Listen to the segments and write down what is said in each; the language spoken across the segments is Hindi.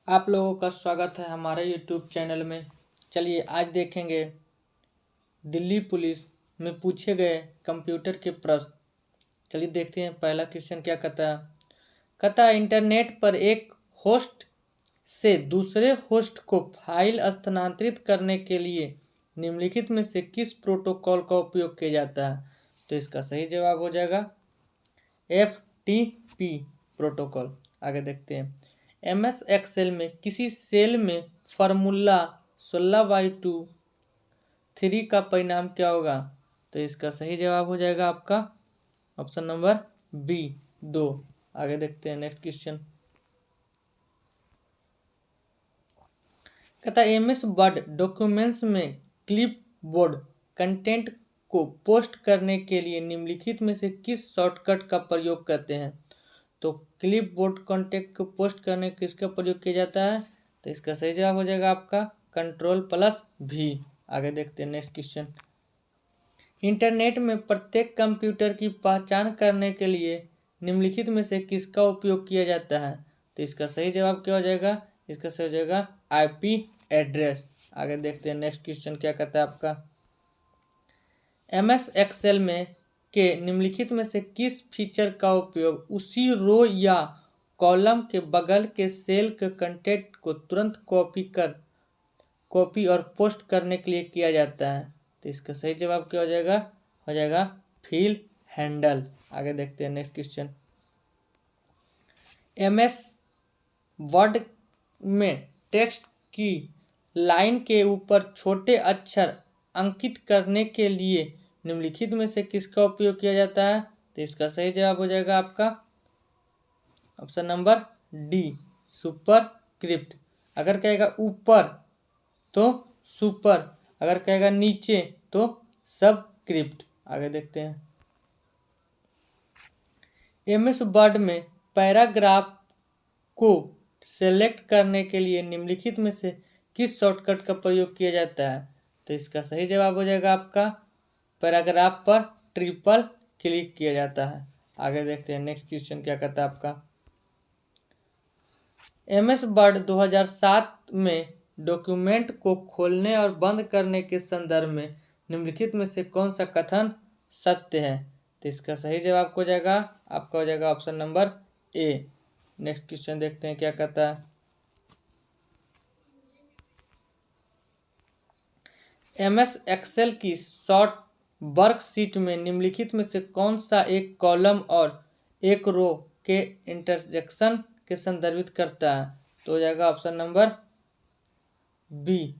आप लोगों का स्वागत है हमारे YouTube चैनल में। चलिए आज देखेंगे दिल्ली पुलिस में पूछे गए कंप्यूटर के प्रश्न। चलिए देखते हैं पहला क्वेश्चन क्या कहता है। कहता है इंटरनेट पर एक होस्ट से दूसरे होस्ट को फाइल स्थानांतरित करने के लिए निम्नलिखित में से किस प्रोटोकॉल का उपयोग किया जाता है। तो इसका सही जवाब हो जाएगा FTP प्रोटोकॉल। आगे देखते हैं MS एक्सेल में किसी सेल में फार्मूला 16/2 का परिणाम क्या होगा। तो इसका सही जवाब हो जाएगा आपका ऑप्शन नंबर बी 2। आगे देखते हैं नेक्स्ट क्वेश्चन। कहता है MS वर्ड डॉक्यूमेंट्स में क्लिपबोर्ड कंटेंट को पोस्ट करने के लिए निम्नलिखित में से किस शॉर्टकट का प्रयोग करते हैं। तो क्लिपबोर्ड कंटेंट को पोस्ट करने किसका प्रयोग किया जाता है। तो इसका सही जवाब हो जाएगा आपका Ctrl+V। आगे देखते हैं नेक्स्ट क्वेश्चन। इंटरनेट में प्रत्येक कंप्यूटर की पहचान करने के लिए निम्नलिखित में से किसका उपयोग किया जाता है। तो इसका सही जवाब क्या हो जाएगा। इसका सही हो जाएगा IP एड्रेस। आगे देखते हैं नेक्स्ट क्वेश्चन क्या कहता है आपका। MS एक्सेल में के निम्नलिखित में से किस फीचर का उपयोग उसी रो या कॉलम के बगल के सेल के कंटेंट को तुरंत कॉपी और पोस्ट करने के लिए किया जाता है। तो इसका सही जवाब क्या हो जाएगा फिल हैंडल। आगे देखते हैं नेक्स्ट क्वेश्चन। MS वर्ड में टेक्स्ट की लाइन के ऊपर छोटे अक्षर अंकित करने के लिए निम्नलिखित में से किसका उपयोग किया जाता है। तो इसका सही जवाब हो जाएगा आपका ऑप्शन नंबर डी सुपरस्क्रिप्ट। अगर कहेगा ऊपर तो सुपर, अगर कहेगा नीचे तो सबस्क्रिप्ट। आगे देखते हैं MS वर्ड में पैराग्राफ को सेलेक्ट करने के लिए निम्नलिखित में से किस शॉर्टकट का प्रयोग किया जाता है। तो इसका सही जवाब हो जाएगा आपका पैराग्राफ पर ट्रिपल क्लिक किया जाता है। आगे देखते हैं नेक्स्ट क्वेश्चन क्या कहता है आपका। MS वर्ड 2007 में डॉक्यूमेंट को खोलने और बंद करने के संदर्भ में निम्नलिखित में से कौन सा कथन सत्य है। तो इसका सही जवाब हो जाएगा आपका हो जाएगा option number A. Next question देखते हैं क्या कहता है। MS एक्सेल की शॉर्ट वर्कशीट में निम्नलिखित में से कौन सा एक कॉलम और एक रो के इंटरसेक्शन के संदर्भित करता है। तो हो जाएगा ऑप्शन नंबर बी।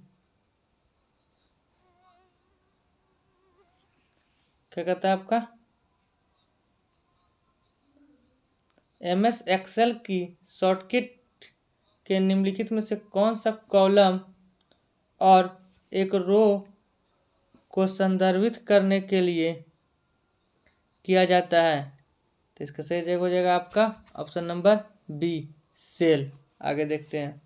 क्या कहता है आपका MS एक्सेल की शॉर्टकट के निम्नलिखित में से कौन सा कॉलम और एक रो को संदर्भित करने के लिए किया जाता है। तो इसका सही जवाब हो जाएगा आपका ऑप्शन नंबर बी सेल। आगे देखते हैं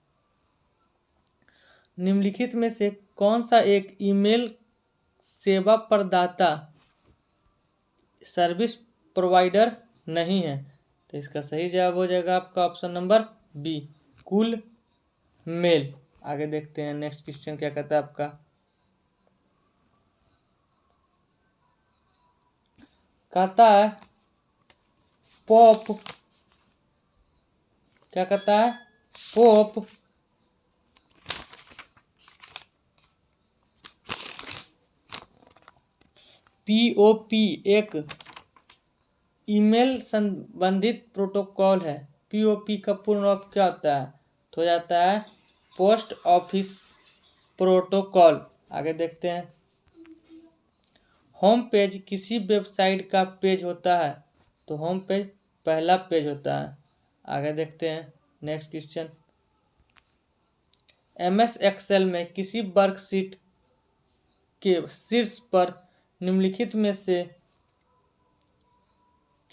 निम्नलिखित में से कौन सा एक ईमेल सेवा प्रदाता सर्विस प्रोवाइडर नहीं है। तो इसका सही जवाब हो जाएगा आपका ऑप्शन नंबर बी कुल मेल। आगे देखते हैं नेक्स्ट क्वेश्चन क्या कहता है आपका। कहता है पॉप क्या कहता है पॉप POP एक ईमेल संबंधित प्रोटोकॉल है। POP का पूर्ण रूप क्या होता है। तो हो जाता है पोस्ट ऑफिस प्रोटोकॉल। आगे देखते हैं होम पेज किसी वेबसाइट का पेज होता है। तो होम पेज पहला पेज होता है। आगे देखते हैं नेक्स्ट क्वेश्चन। MS एक्सेल में किसी वर्कशीट के शीर्ष पर निम्नलिखित में से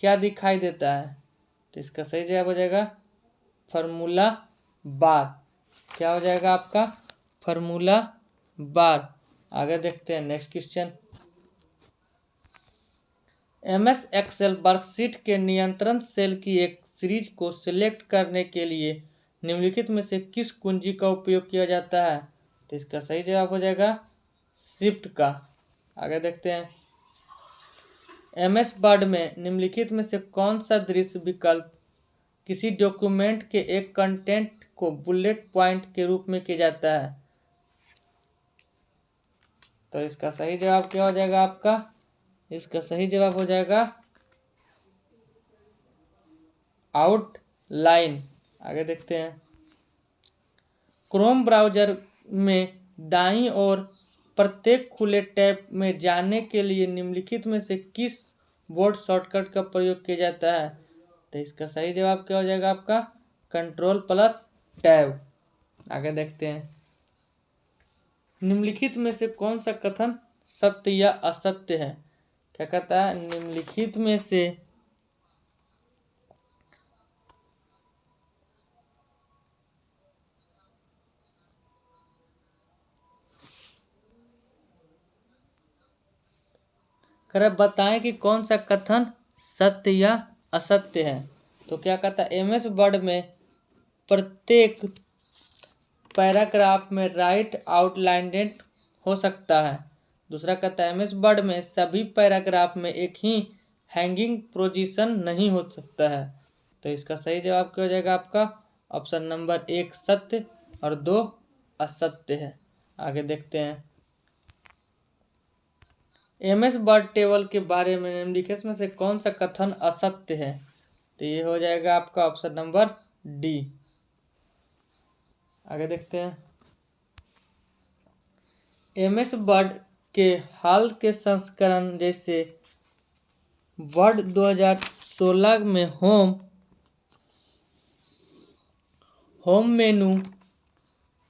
क्या दिखाई देता है। तो इसका सही जवाब हो जाएगा फार्मूला बार। क्या हो जाएगा आपका फार्मूला बार। आगे देखते हैं next question. MS Excel worksheet के नियंत्रण सेल की एक सीरीज को सिलेक्ट करने के लिए निम्नलिखित में से किस कुंजी का उपयोग किया जाता है? तो इसका सही जवाब हो जाएगा शिफ्ट का। आगे देखते हैं, MS वर्ड में निम्नलिखित में से कौन सा दृश्य विकल्प किसी डॉक्यूमेंट के एक कंटेंट को बुलेट पॉइंट के रूप में किया जाता है? तो इसका सही जवाब क्या हो जाएगा आपका? इसका सही जवाब हो जाएगा आउटलाइन। आगे देखते हैं, क्रोम ब्राउज़र में दाईं ओर प्रत्येक खुले टैब में जाने के लिए निम्नलिखित में से किस कीबोर्ड शॉर्टकट का प्रयोग किया जाता है? तो इसका सही जवाब क्या हो जाएगा आपका? Ctrl+Tab। आगे देखते हैं, निम्नलिखित में से कौन सा कथन सत्य या असत्य है? क्या कहता है? निम्नलिखित में से बताएं कि कौन सा कथन सत्य या असत्य है। तो क्या कहता है? MS वर्ड में प्रत्येक पैराग्राफ में राइट आउटलाइनेड हो सकता है। दूसरा कहता है MS वर्ड में सभी पैराग्राफ में एक ही हैंगिंग पोजीशन नहीं हो सकता है। तो इसका सही जवाब क्या हो जाएगा आपका? ऑप्शन नंबर 1 सत्य और 2 असत्य है। आगे देखते हैं, MS वर्ड टेबल के बारे में निम्नलिखित में से कौन सा कथन असत्य है? तो ये हो जाएगा आपका ऑप्शन नंबर डी। आगे देखते हैं, MS वर्ड के हाल के संस्करण जैसे वर्ड 2016 में होम मेनू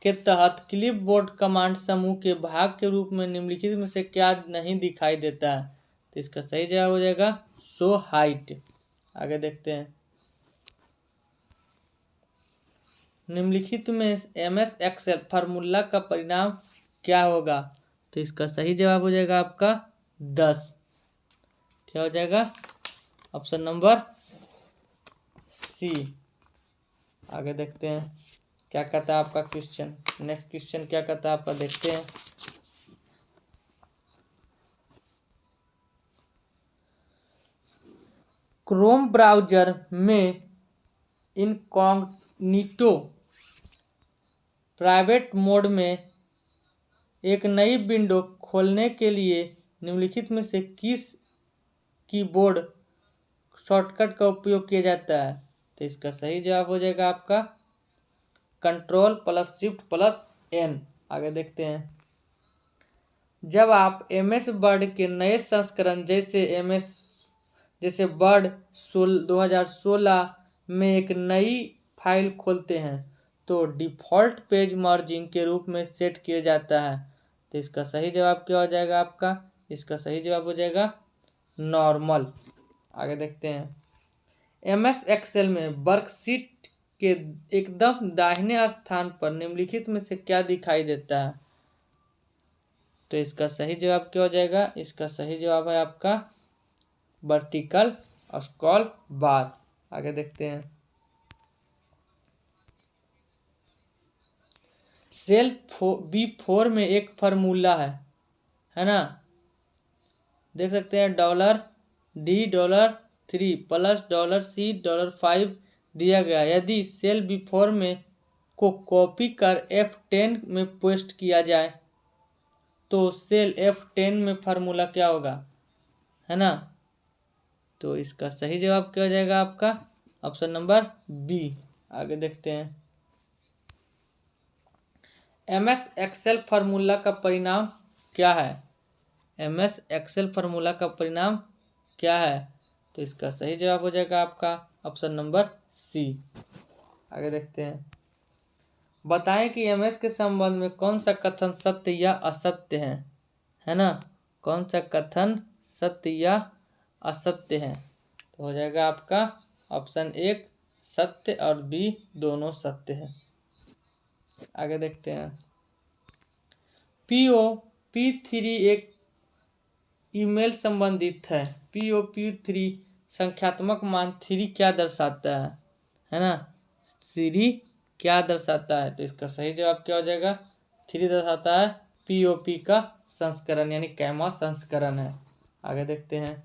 के तहत क्लिपबोर्ड कमांड समूह के भाग के रूप में निम्नलिखित में से क्या नहीं दिखाई देता है? तो इसका सही जवाब हो जाएगा शो हाइट। आगे देखते हैं, निम्नलिखित में MS एक्सेल फार्मूला का परिणाम क्या होगा? तो इसका सही जवाब हो जाएगा आपका 10। क्या हो जाएगा? Option number C. आगे देखते हैं, क्या कहता है आपका क्वेश्चन। नेक्स्ट क्वेश्चन क्या कहता है आपका, देखते हैं, क्रोम ब्राउज़र में इनकॉग्निटो प्राइवेट मोड में एक नई विंडो खोलने के लिए निम्नलिखित में से किस कीबोर्ड शॉर्टकट का उपयोग किया जाता है? तो इसका सही जवाब हो जाएगा आपका Ctrl+Shift+N। आगे देखते हैं, जब आप MS वर्ड के नए संस्करण जैसे वर्ड 2016 में एक नई फाइल खोलते हैं तो डिफ़ॉल्ट पेज मार्जिन के रूप में सेट किया जाता है। तो इसका सही जवाब क्या हो जाएगा आपका? इसका सही जवाब हो जाएगा नॉर्मल। आगे देखते हैं, MS एक्सेल में वर्कशीट के एकदम दाहिने स्थान पर निम्नलिखित में से क्या दिखाई देता है? तो इसका सही जवाब क्या हो जाएगा? इसका सही जवाब है आपका वर्टिकल स्क्रॉल बार। आगे देखते हैं, सेल B4 में एक फार्मूला है ना, देख सकते हैं, $D$3 प्लस $C$5 दिया गया। यदि सेल B4 में को कॉपी कर F10 में पेस्ट किया जाए तो सेल F10 में फार्मूला क्या होगा, है ना? तो इसका सही जवाब क्या हो जाएगा आपका? Option number B. आगे देखते हैं, MS एक्सेल फार्मूला का परिणाम क्या है? MS एक्सेल फार्मूला का परिणाम क्या है? तो इसका सही जवाब हो जाएगा आपका ऑप्शन नंबर सी। आगे देखते हैं, बताएं कि MS के संबंध में कौन सा कथन सत्य या असत्य है ना? कौन सा कथन सत्य या असत्य है? तो हो जाएगा आपका ऑप्शन 1 सत्य और बी दोनों सत्य है। आगे देखते हैं, POP3 एक ईमेल संबंधित है। POP3 संख्यात्मक मान 3 क्या दर्शाता है ना? 3 क्या दर्शाता है? तो इसका सही जवाब क्या हो जाएगा? 3 दर्शाता है पीओपी का संस्करण यानी कैमा संस्करण है। आगे देखते हैं,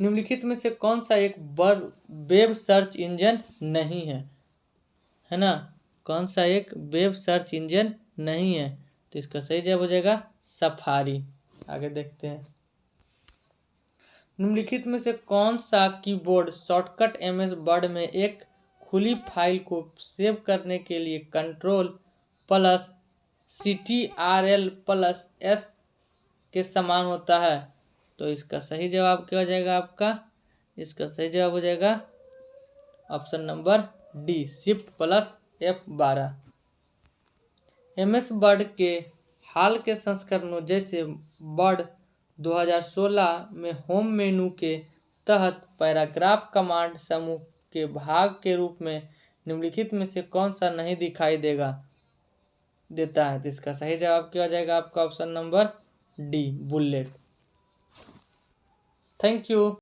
निम्नलिखित में से कौन सा एक वेब सर्च इंजन नहीं है ना? कौन सा एक वेब सर्च इंजन नहीं है? तो इसका सही जवाब हो जाएगा सफारी। आगे देखते हैं, निम्नलिखित में से कौन सा कीबोर्ड शॉर्टकट एमएस वर्ड में एक खुली फाइल को सेव करने के लिए Ctrl+Ctrl+S के समान होता है? तो इसका सही जवाब क्या हो जाएगा आपका? इसका सही जवाब हो जाएगा option number D, Shift+F12। MS word के हाल के संस्करणों जैसे वर्ड 2016 में होम मेनू के तहत पैराग्राफ कमांड समूह के भाग के रूप में निम्नलिखित में से कौन सा नहीं दिखाई देता है? तो इसका सही जवाब क्या हो जाएगा आपका? Option number D, bullet. Thank you.